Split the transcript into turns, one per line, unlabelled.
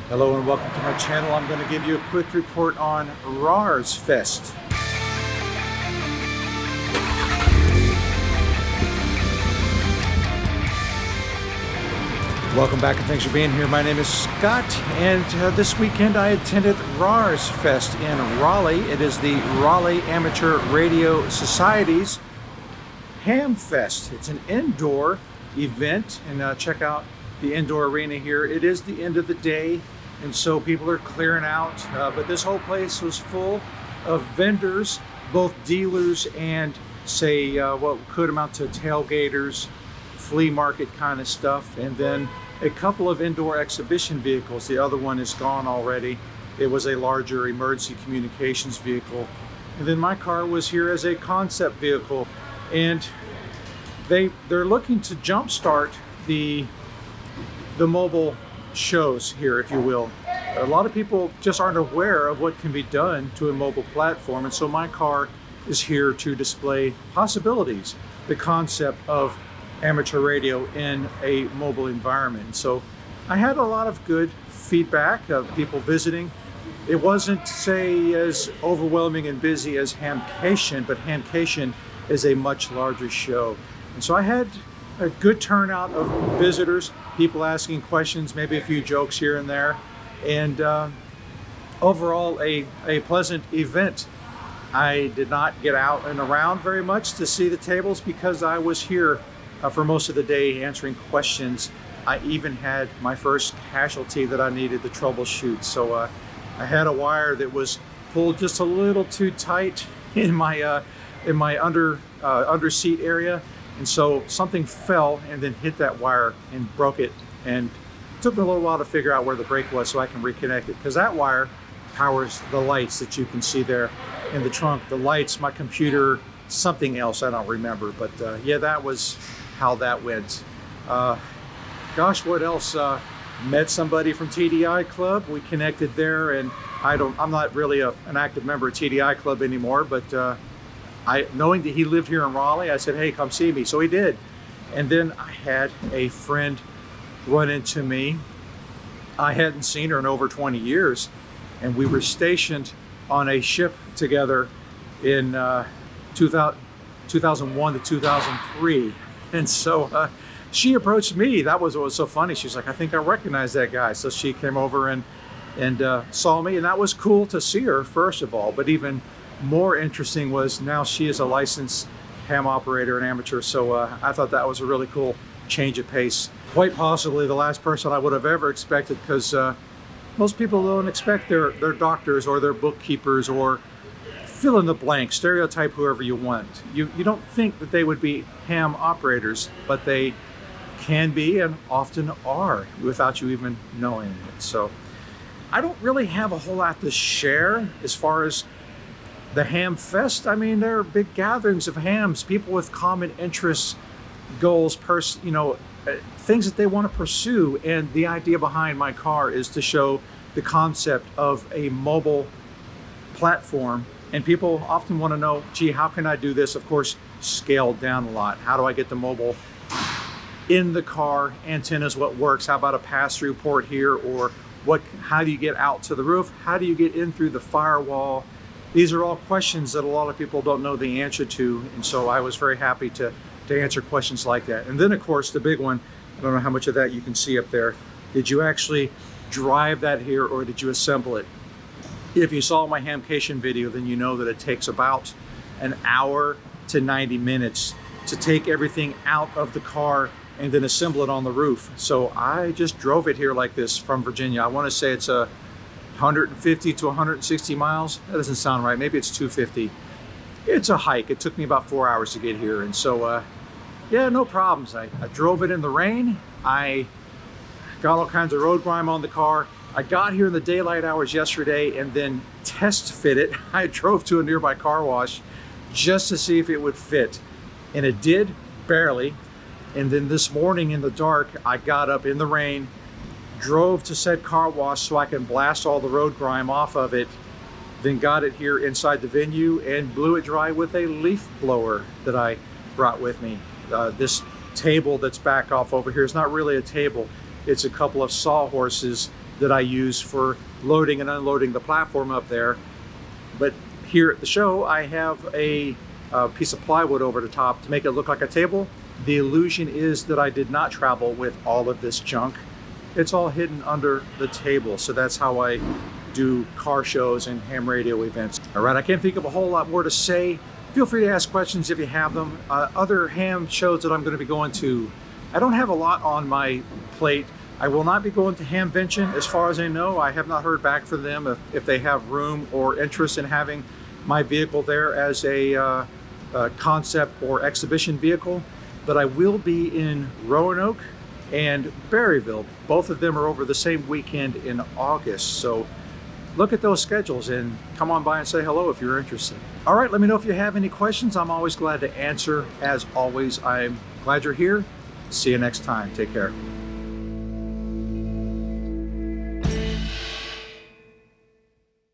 Hello and welcome to my channel. I'm going to give you a quick report on RARSfest. Welcome back and thanks for being here. My name is Scott, and this weekend I attended RARSfest in Raleigh. It is the Raleigh Amateur Radio Society's hamfest. It's an indoor event, and check out the indoor arena here. It is the end of the day, and so people are clearing out, but this whole place was full of vendors, both dealers and say what could amount to tailgaters, flea market kind of stuff, and then a couple of indoor exhibition vehicles. The other one is gone already. It was a larger emergency communications vehicle, and then my car was here as a concept vehicle, and they're looking to jumpstart the mobile shows here, if you will. A lot of people just aren't aware of what can be done to a mobile platform, and so my car is here to display possibilities, the concept of amateur radio in a mobile environment. So I had a lot of good feedback of people visiting. It wasn't, say, as overwhelming and busy as Hamcation, but Hamcation is a much larger show. And so I had a good turnout of visitors, people asking questions, maybe a few jokes here and there, and overall a pleasant event. I did not get out and around very much to see the tables because I was here for most of the day answering questions. I even had my first casualty that I needed to troubleshoot. So I had a wire that was pulled just a little too tight in my under seat area. And so something fell and then hit that wire and broke it, and it took me a little while to figure out where the break was so I can reconnect it, because that wire powers the lights that you can see there in the trunk. The lights, my computer, something else, I don't remember, but yeah, that was how that went. Gosh, what else? Met somebody from TDI Club. We connected there, and I'm not really an active member of TDI Club anymore, but knowing that he lived here in Raleigh, I said, hey, come see me. So he did. And then I had a friend run into me. I hadn't seen her in over 20 years. And we were stationed on a ship together in 2001 to 2003. And so she approached me. That was what was so funny. She's like, I think I recognize that guy. So she came over and saw me. And that was cool to see her, first of all. But even more interesting was now she is a licensed ham operator and amateur, so I thought that was a really cool change of pace. Quite possibly the last person I would have ever expected, because most people don't expect their doctors or their bookkeepers or fill in the blank, stereotype whoever you want. You don't think that they would be ham operators, but they can be and often are without you even knowing it. So I don't really have a whole lot to share as far as the ham fest. I mean, there are big gatherings of hams, people with common interests, goals, things that they want to pursue. And the idea behind my car is to show the concept of a mobile platform. And people often want to know, gee, how can I do this? Of course, scaled down a lot. How do I get the mobile in the car? Antennas, what works? How about a pass-through port here? Or how do you get out to the roof? How do you get in through the firewall? These are all questions that a lot of people don't know the answer to, and so I was very happy to answer questions like that. And then, of course, the big one, I don't know how much of that you can see up there. Did you actually drive that here, or did you assemble it? If you saw my Hamcation video, then you know that it takes about an hour to 90 minutes to take everything out of the car and then assemble it on the roof. So I just drove it here like this from Virginia. I want to say it's 150 to 160 miles. That doesn't sound right. Maybe it's 250. It's a hike. It took me about 4 hours to get here. And so, yeah, no problems. I drove it in the rain. I got all kinds of road grime on the car. I got here in the daylight hours yesterday and then test fit it. I drove to a nearby car wash just to see if it would fit. And it did, barely. And then this morning in the dark, I got up in the rain, drove to said car wash so I can blast all the road grime off of it, then got it here inside the venue and blew it dry with a leaf blower that I brought with me. This table that's back off over here is not really a table. It's a couple of sawhorses that I use for loading and unloading the platform up there. But here at the show, I have a piece of plywood over the top to make it look like a table. The illusion is that I did not travel with all of this junk. It's all hidden under the table. So that's how I do car shows and ham radio events. All right, I can't think of a whole lot more to say. Feel free to ask questions if you have them. Other ham shows that I'm going to be going to, I don't have a lot on my plate. I will not be going to Hamvention as far as I know. I have not heard back from them if they have room or interest in having my vehicle there as a concept or exhibition vehicle. But I will be in Roanoke and Berryville. Both of them are over the same weekend in August. So look at those schedules and come on by and say hello if you're interested. All right, let me know if you have any questions. I'm always glad to answer. As always, I'm glad you're here. See you next time. Take care.